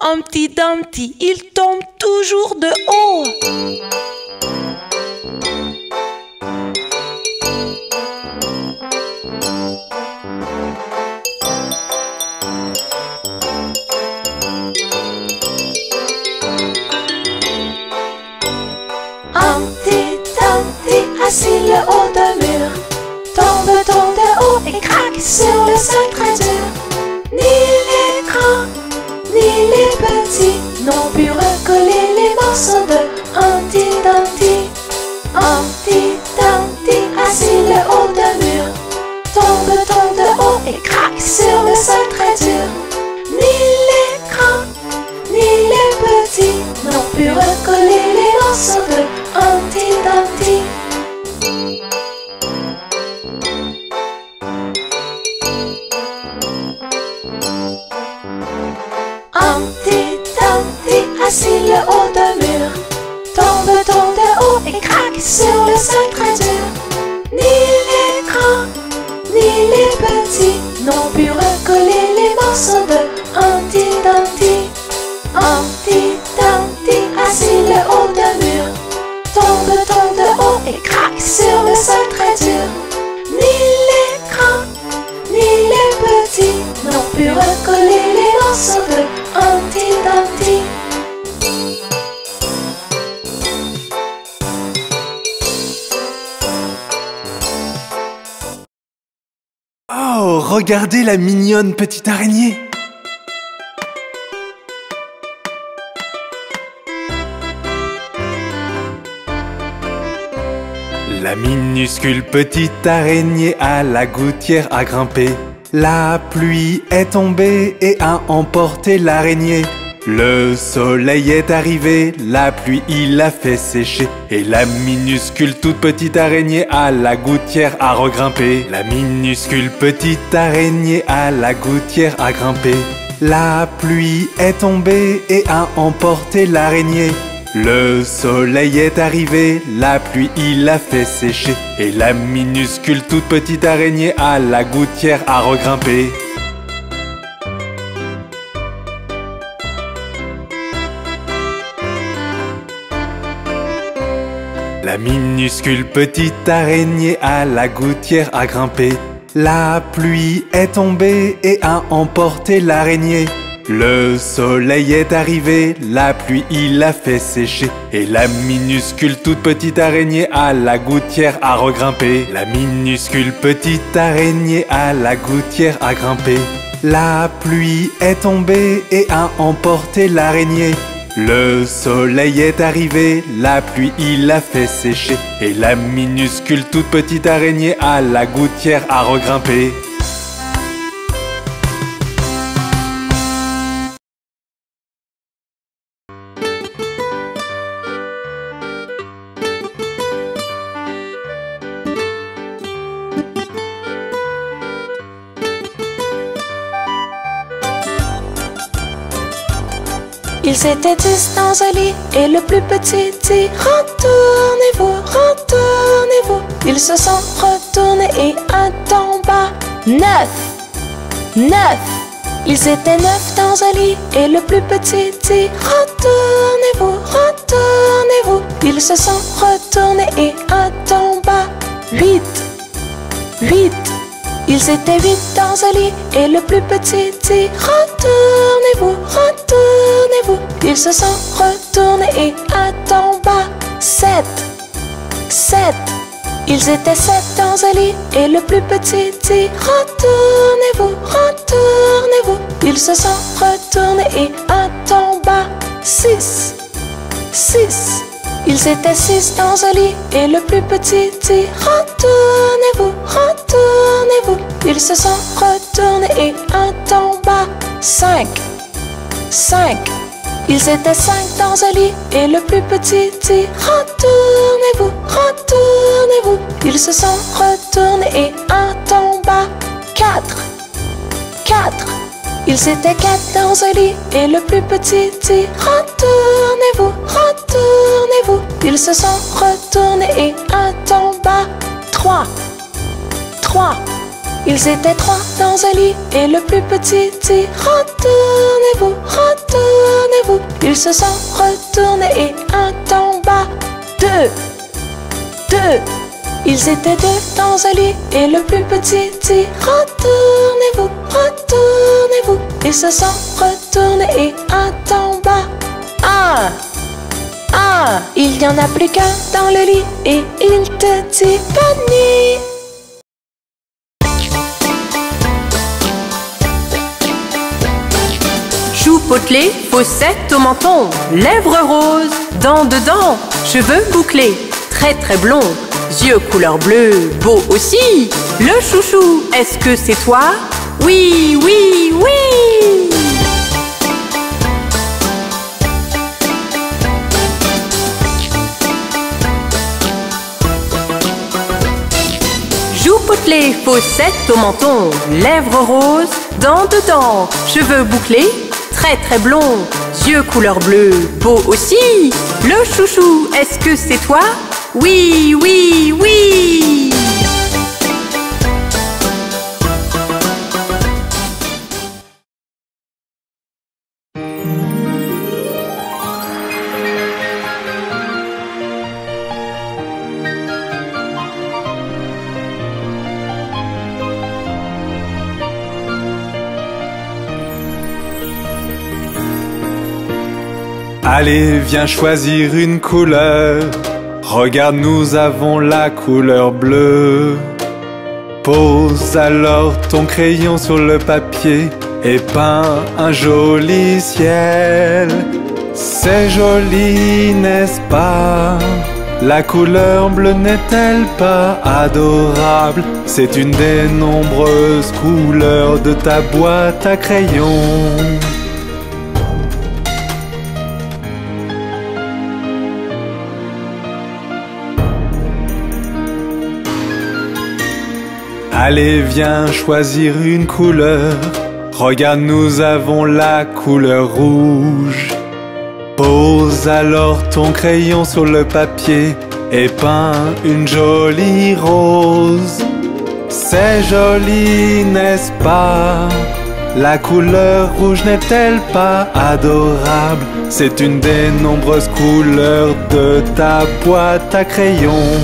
Humpty Dumpty, il tombe toujours de haut. Humpty Dumpty, assis le haut d'un mur, tombe de haut et craque sur le sol très dur. Ni les grands, ni les petits n'ont pu recoller les morceaux de Humpty Dumpty. Humpty Dumpty, assis le haut d'un mur, tombe de haut et craque sur le sol très dur. Ni les grands, ni les petits n'ont pu recoller les morceaux de Humpty Dumpty. Humpty Dumpty, assis le haut d'un mur, tombe de haut et craque sur le sol très dur. Ni les grands, ni les petits n'ont pu recoller les morceaux de Humpty Dumpty. Humpty Dumpty, assis le haut d'un mur, tombe de haut et craque sur le sol très dur. Ni les grands, ni les petits n'ont pu recoller les morceaux de Humpty Dumpty. Oh, regardez la mignonne petite araignée! La minuscule petite araignée à la gouttière a grimpé. La pluie est tombée et a emporté l'araignée. Le soleil est arrivé, la pluie il l'a fait sécher. Et la minuscule toute petite araignée à la gouttière a regrimpé. La minuscule petite araignée à la gouttière a grimpé. La pluie est tombée et a emporté l'araignée. Le soleil est arrivé, la pluie il l'a fait sécher. Et la minuscule toute petite araignée à la gouttière a regrimpé. La minuscule petite araignée à la gouttière a grimpé. La pluie est tombée et a emporté l'araignée. Le soleil est arrivé, la pluie il l'a fait sécher. Et la minuscule toute petite araignée à la gouttière a regrimpé. La minuscule petite araignée à la gouttière a grimpé. La pluie est tombée et a emporté l'araignée. Le soleil est arrivé, la pluie il l'a fait sécher. Et la minuscule toute petite araignée à la gouttière a regrimpé. Ils étaient 10 dans un lit et le plus petit dit retournez-vous, retournez-vous. Ils se sont retournés et un tomba. 9, 9. Ils étaient 9 dans un lit et le plus petit dit retournez-vous, retournez-vous. Ils se sont retournés et un tomba. 8, 8. Ils étaient 8 dans un lit et le plus petit dit retournez-vous, retournez-vous. Ils se sont retournés et un tomba. 7, 7. Ils étaient 7 dans un lit et le plus petit dit retournez-vous, retournez-vous. Ils se sont retournés et un tomba. 6, 6. Ils étaient 6 dans un lit et le plus petit dit retournez-vous, retournez-vous. Ils se sont retournés et un tomba. 5, 5. Ils étaient 5 dans un lit et le plus petit dit retournez-vous, retournez-vous. Ils se sont retournés et un tomba. 4, 4. Ils étaient 4 dans un lit et le plus petit dit retournez-vous, retournez-vous. Ils se sont retournés et un tomba. 3, 3. Ils étaient 3 dans un lit et le plus petit dit retournez-vous, retournez-vous. Ils se sont retournés et un tomba. Deux. Ils étaient deux dans un lit et le plus petit dit retournez-vous, retournez-vous. Ils se sont retournés et un tomba. Un. Il n'y en a plus qu'un dans le lit et il te dit bonne nuit. Joues potelées, fossettes au menton, lèvres roses, dents dedans, cheveux bouclés, très très blonds, yeux couleur bleue, beau aussi. Le chouchou, est-ce que c'est toi? Oui, oui, oui! Joues potelées, fossettes au menton, lèvres roses, dents dedans, cheveux bouclés, très très blond, yeux couleur bleue, beau aussi. Le chouchou, est-ce que c'est toi? Oui, oui, oui! Allez, viens choisir une couleur. Regarde, nous avons la couleur bleue. Pose alors ton crayon sur le papier et peins un joli ciel. C'est joli, n'est-ce pas? La couleur bleue n'est-elle pas adorable? C'est une des nombreuses couleurs de ta boîte à crayons. Allez, viens choisir une couleur. Regarde, nous avons la couleur rouge. Pose alors ton crayon sur le papier et peins une jolie rose. C'est joli, n'est-ce pas? La couleur rouge n'est-elle pas adorable? C'est une des nombreuses couleurs de ta boîte à crayons.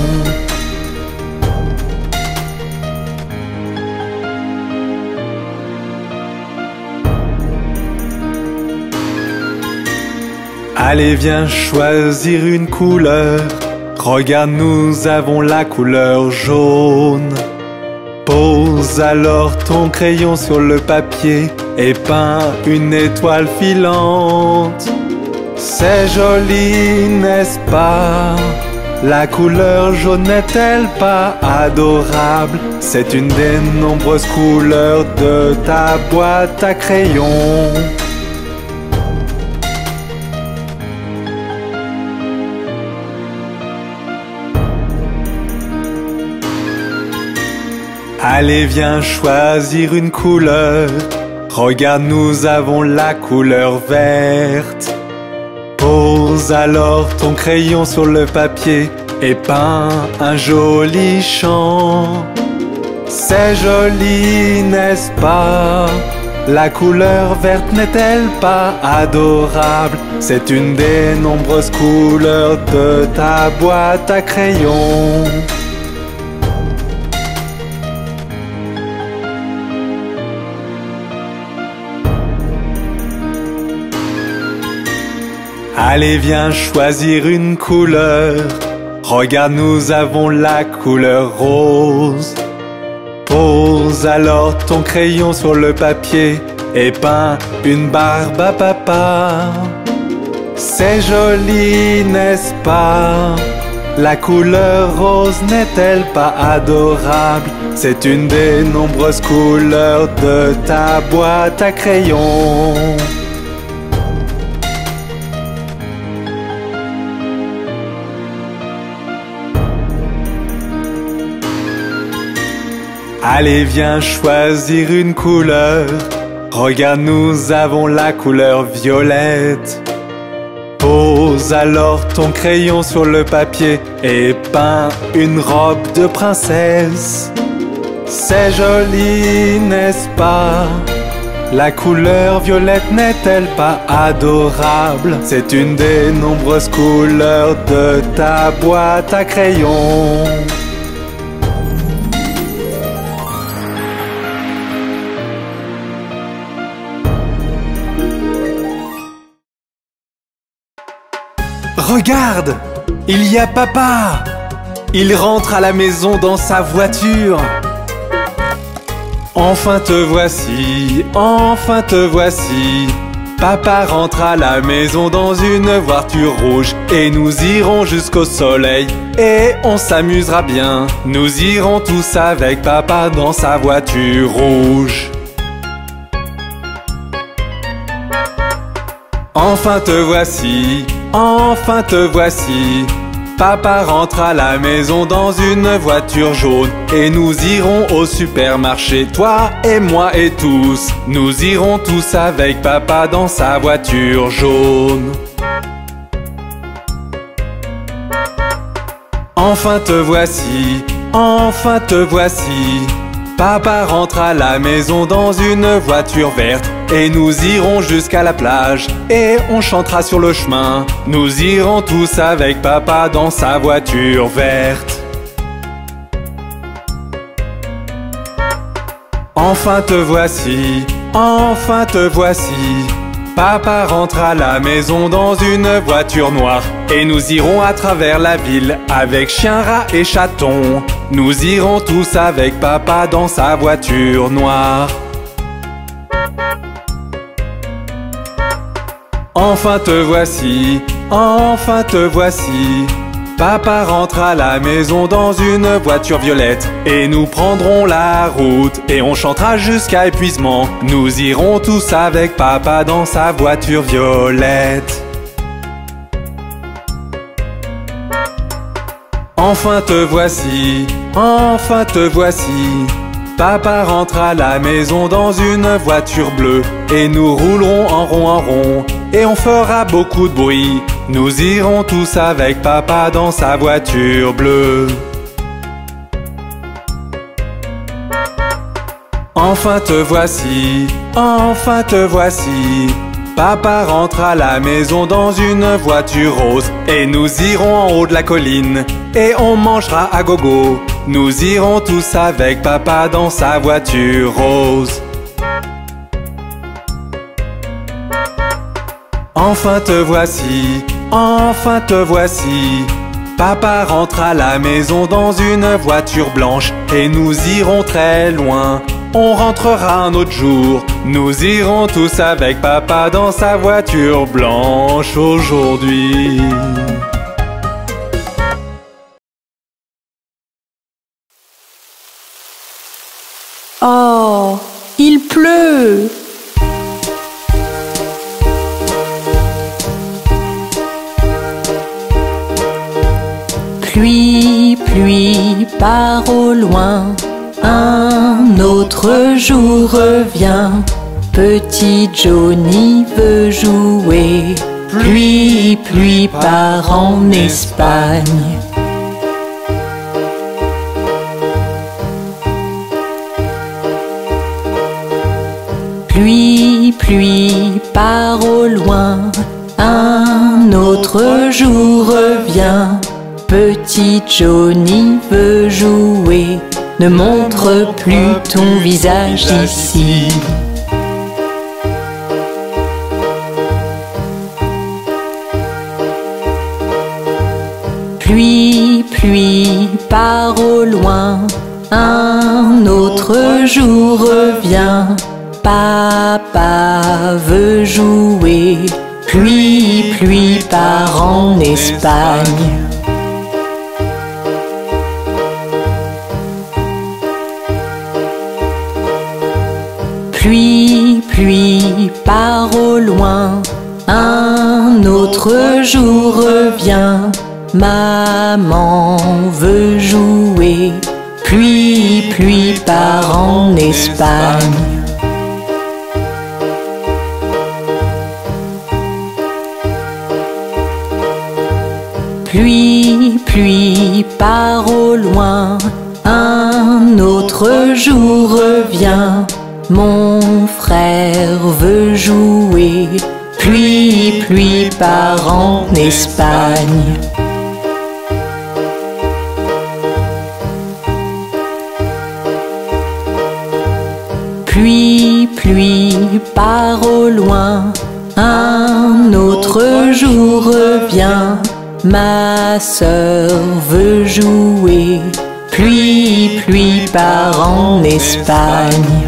Allez, viens choisir une couleur. Regarde, nous avons la couleur jaune. Pose alors ton crayon sur le papier et peins une étoile filante. C'est joli, n'est-ce pas? La couleur jaune n'est-elle pas adorable? C'est une des nombreuses couleurs de ta boîte à crayons. Allez, viens choisir une couleur. Regarde, nous avons la couleur verte. Pose alors ton crayon sur le papier et peins un joli champ. C'est joli, n'est-ce pas? La couleur verte n'est-elle pas adorable? C'est une des nombreuses couleurs de ta boîte à crayons. Allez, viens choisir une couleur. Regarde, nous avons la couleur rose. Pose alors ton crayon sur le papier et peins une barbe à papa. C'est joli, n'est-ce pas? La couleur rose n'est-elle pas adorable? C'est une des nombreuses couleurs de ta boîte à crayons. Allez, viens choisir une couleur. Regarde, nous avons la couleur violette. Pose alors ton crayon sur le papier et peins une robe de princesse. C'est joli, n'est-ce pas? La couleur violette n'est-elle pas adorable? C'est une des nombreuses couleurs de ta boîte à crayons. Regarde! Il y a papa! Il rentre à la maison dans sa voiture. Enfin te voici, enfin te voici. Papa rentre à la maison dans une voiture rouge. Et nous irons jusqu'au soleil et on s'amusera bien. Nous irons tous avec papa dans sa voiture rouge. Enfin te voici, enfin te voici. Papa rentre à la maison dans une voiture jaune. Et nous irons au supermarché, toi et moi et tous. Nous irons tous avec papa dans sa voiture jaune. Enfin te voici, enfin te voici. Papa rentre à la maison dans une voiture verte. Et nous irons jusqu'à la plage et on chantera sur le chemin. Nous irons tous avec papa dans sa voiture verte. Enfin te voici, enfin te voici. Papa rentre à la maison dans une voiture noire. Et nous irons à travers la ville avec chien, rat et chaton. Nous irons tous avec papa dans sa voiture noire. Enfin te voici, enfin te voici. Papa rentre à la maison dans une voiture violette. Et nous prendrons la route et on chantera jusqu'à épuisement. Nous irons tous avec papa dans sa voiture violette. Enfin te voici, enfin te voici. Papa rentre à la maison dans une voiture bleue. Et nous roulerons en rond et on fera beaucoup de bruit. Nous irons tous avec papa dans sa voiture bleue. Enfin te voici, enfin te voici. Papa rentre à la maison dans une voiture rose. Et nous irons en haut de la colline et on mangera à gogo. Nous irons tous avec papa dans sa voiture rose. Enfin te voici, enfin te voici. Papa rentre à la maison dans une voiture blanche. Et nous irons très loin, on rentrera un autre jour. Nous irons tous avec papa dans sa voiture blanche aujourd'hui. Oh, il pleut! Pluie, pluie, part au loin. Un autre jour revient. Petit Johnny veut jouer. Pluie, pluie, part en Espagne. Pluie, pluie, part au loin. Un autre jour revient. Petit Johnny veut jouer. Ne montre plus ton visage ici. Pluie, pluie, part au loin. Un autre jour revient. Papa veut jouer. Pluie, pluie, part en Espagne. Pluie, pluie, part au loin. Un autre jour revient. Maman veut jouer. Pluie, pluie, part en Espagne. Pluie, pluie, part au loin. Un autre jour revient. mon frère veut jouer. Pluie, pluie part en Espagne. Pluie, pluie part au loin. Un autre jour revient. Ma sœur veut jouer. Pluie, pluie part en Espagne.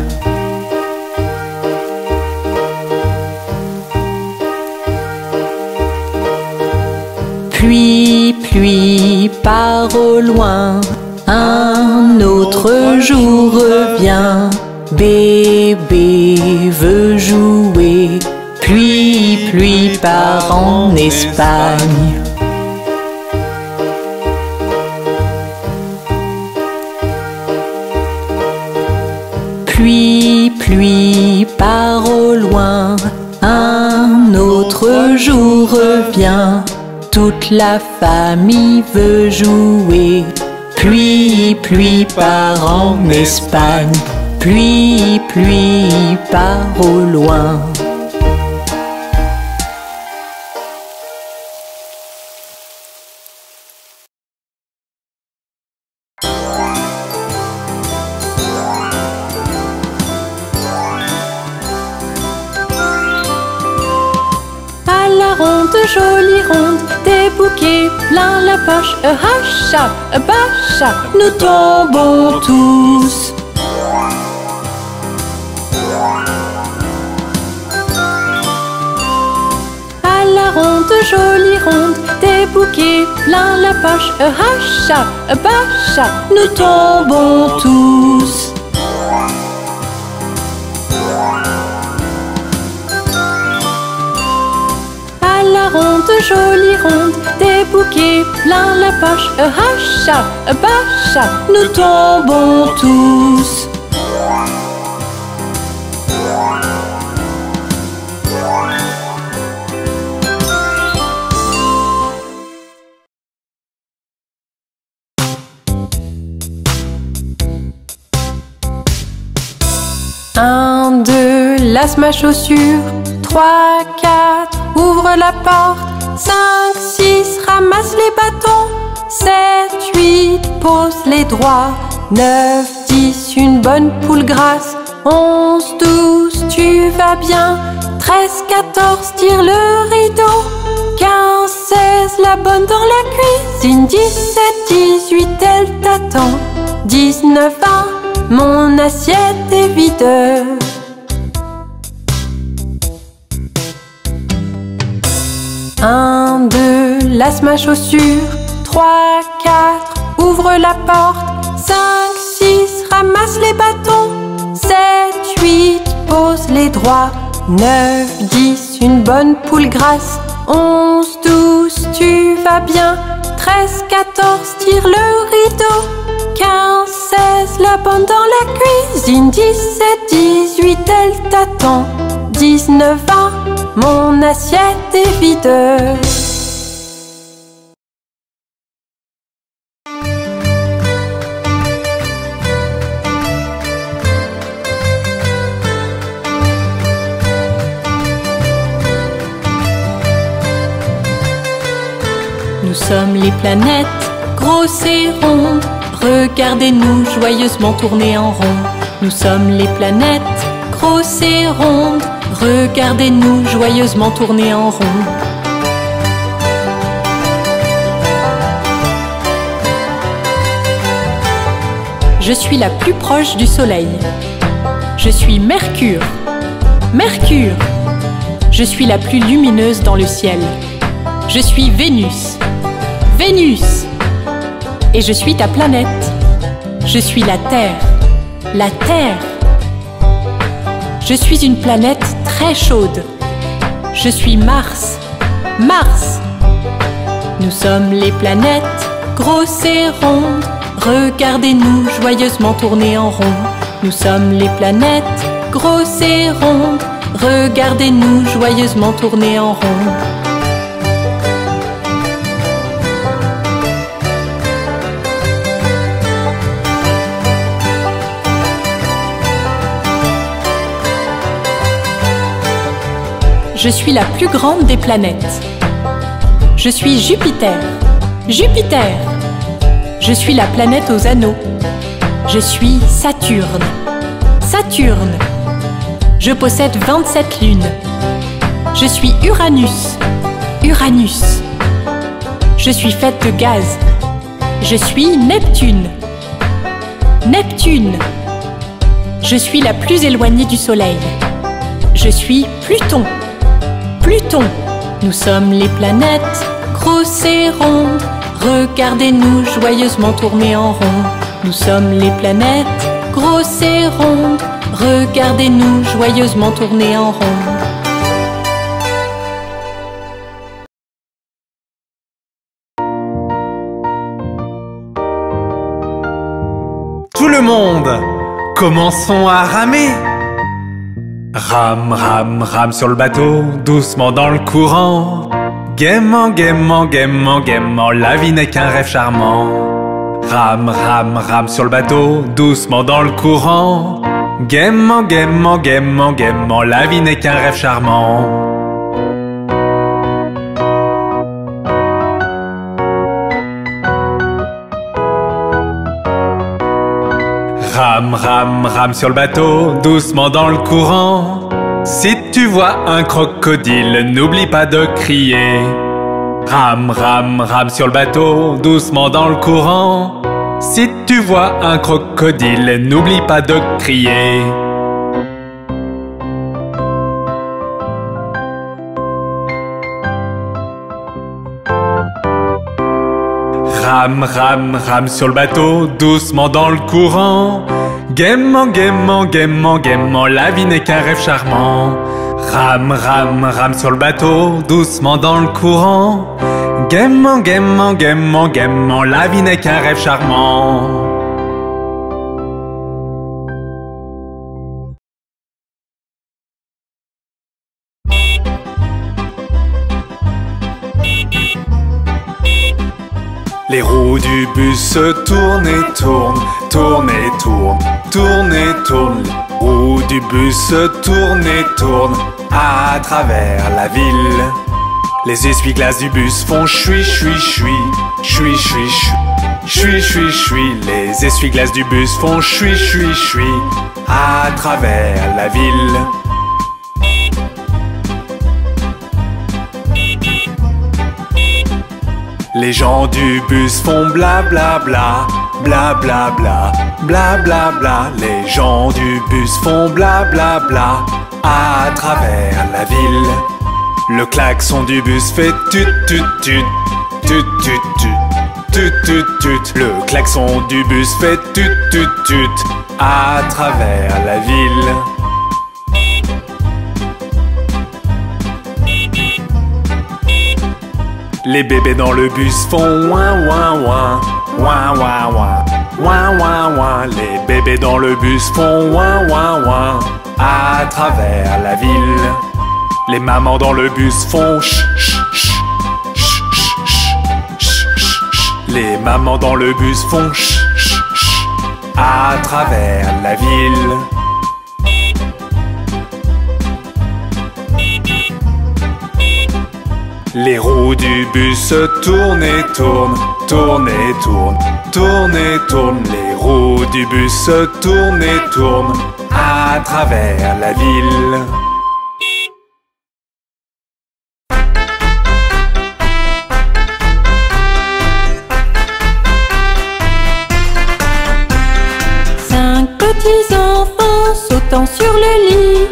Pluie, pluie part au loin. Un autre jour revient. Bébé veut jouer. Pluie, pluie part en Espagne. Pluie, pluie part au loin. Un autre jour revient. Toute la famille veut jouer. Pluie, pluie part en Espagne. Pluie, pluie part au loin. À la ronde, jolie ronde, des bouquets plein la poche. Hacha, bacha, nous tombons tous. À la ronde, jolie ronde, des bouquets plein la poche. Hacha, bacha, nous tombons tous. À la ronde, jolie ronde, des bouquets plein la poche. Hacha, bacha, nous tombons tous. Un, deux, lasse ma chaussure. 3, 4, ouvre la porte. 5, 6, ramasse les bâtons. 7, 8, pose les droits. 9, 10, une bonne poule grasse. 11, 12, tu vas bien. 13, 14, tire le rideau. 15, 16, la bonne dans la cuisine. 17, 18, elle t'attend. 19, 20, mon assiette est vide. 1, 2, lasse ma chaussure. 3, 4, ouvre la porte. 5, 6, ramasse les bâtons. 7, 8, pose les droits. 9, 10, une bonne poule grasse. 11, 12, tu vas bien. 13, 14, tire le rideau. 15, 16, la bonne dans la cuisine. 17, 18, elle t'attend. 19, 20, mon assiette est vide. Nous sommes les planètes, grosses et rondes. Regardez-nous joyeusement tourner en rond. Nous sommes les planètes, grosses et rondes. Regardez-nous joyeusement tourner en rond. Je suis la plus proche du Soleil. Je suis Mercure. Mercure. Je suis la plus lumineuse dans le ciel. Je suis Vénus. Vénus. Et je suis ta planète. Je suis la Terre. La Terre. Je suis une planète très chaude. Je suis Mars. Mars. Nous sommes les planètes, grosses et rondes. Regardez-nous joyeusement tourner en rond. Nous sommes les planètes, grosses et rondes. Regardez-nous joyeusement tourner en rond. Je suis la plus grande des planètes. Je suis Jupiter. Jupiter. Je suis la planète aux anneaux. Je suis Saturne. Saturne. Je possède 27 lunes. Je suis Uranus. Uranus. Je suis faite de gaz. Je suis Neptune. Neptune. Je suis la plus éloignée du Soleil. Je suis Pluton. Pluton. Nous sommes les planètes, grosses et rondes. Regardez-nous joyeusement tourner en rond. Nous sommes les planètes, grosses et rondes. Regardez-nous joyeusement tourner en rond. Tout le monde, commençons à ramer. Rame, rame, rame sur le bateau, doucement dans le courant. Gaiement, gaiement, gaiement, gaiement, la vie n'est qu'un rêve charmant. Rame, rame, rame sur le bateau, doucement dans le courant. Gaiement, gaiement, gaiement, gaiement, la vie n'est qu'un rêve charmant. Rame, rame, rame sur le bateau, doucement dans le courant. Si tu vois un crocodile, n'oublie pas de crier. Rame, rame, rame sur le bateau, doucement dans le courant. Si tu vois un crocodile, n'oublie pas de crier. Rame, rame, rame sur le bateau, doucement dans le courant. Gaiement, gaiement, gaiement, gaiement, la vie n'est qu'un rêve charmant. Rame, rame, rame sur le bateau, doucement dans le courant. Gaiement, gaiement, gaiement, gaiement, la vie n'est qu'un rêve charmant. Les roues du bus tournent et tournent, tournent et tournent, tournent et tournent. Les roues du bus tournent et tournent à travers la ville. Les essuie-glaces du bus font chui, chui, chui, chui, chui, chui, chui, chui, chui. Les essuie-glaces du bus font chui, chui, chui à travers la ville. Les gens du bus font bla bla bla, bla bla bla, bla bla bla. Les gens du bus font bla bla bla à travers la ville. Le klaxon du bus fait tut tut tut, tut tut tut, tut tut tut. Le klaxon du bus fait tut tut tut à travers la ville. Les bébés dans le bus font ouin ouin ouin, ouin ouin ouin, ouin ouin ouin. Les bébés dans le bus font ouin ouin ouin à travers la ville. Les mamans dans le bus font ch ch ch ch ch ch ch. Les mamans dans le bus font ch ch ch à travers la ville. Les roues du bus tournent et tournent, tournent et tournent, tournent et tournent. Les roues du bus tournent et tournent à travers la ville. Cinq petits enfants sautant sur le lit.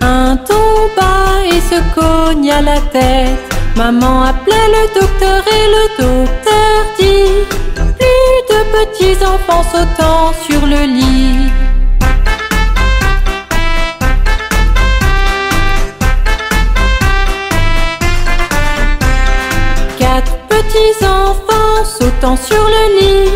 Un tomba et se cogna la tête. Maman appela le docteur et le docteur dit: plus de petits enfants sautant sur le lit. Quatre petits enfants sautant sur le lit.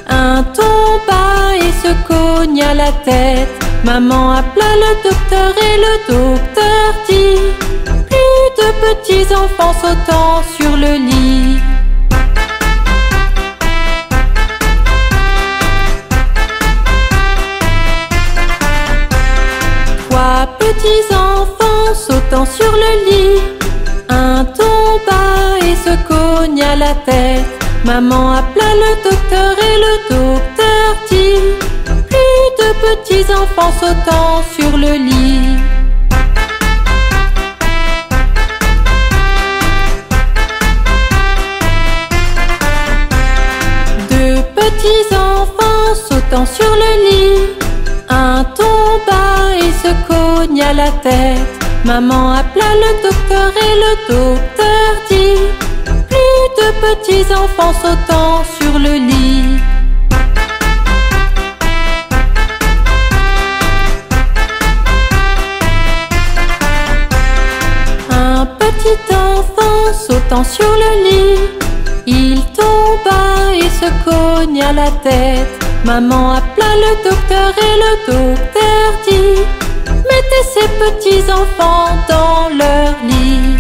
Un tomba et se cogna la tête. Maman appela le docteur et le docteur dit: plus de petits enfants sautant sur le lit. Trois petits enfants sautant sur le lit. cogna la tête. Maman appela le docteur et le docteur dit: plus de petits enfants sautant sur le lit. Deux petits enfants sautant sur le lit. Un tomba et se cogna la tête. Maman appela le docteur et le docteur dit: plus de petits enfants sautant sur le lit. Un petit enfant sautant sur le lit. Il tomba et se cogna la tête. Maman appela le docteur et le docteur dit: mettez ces petits enfants dans leur lit.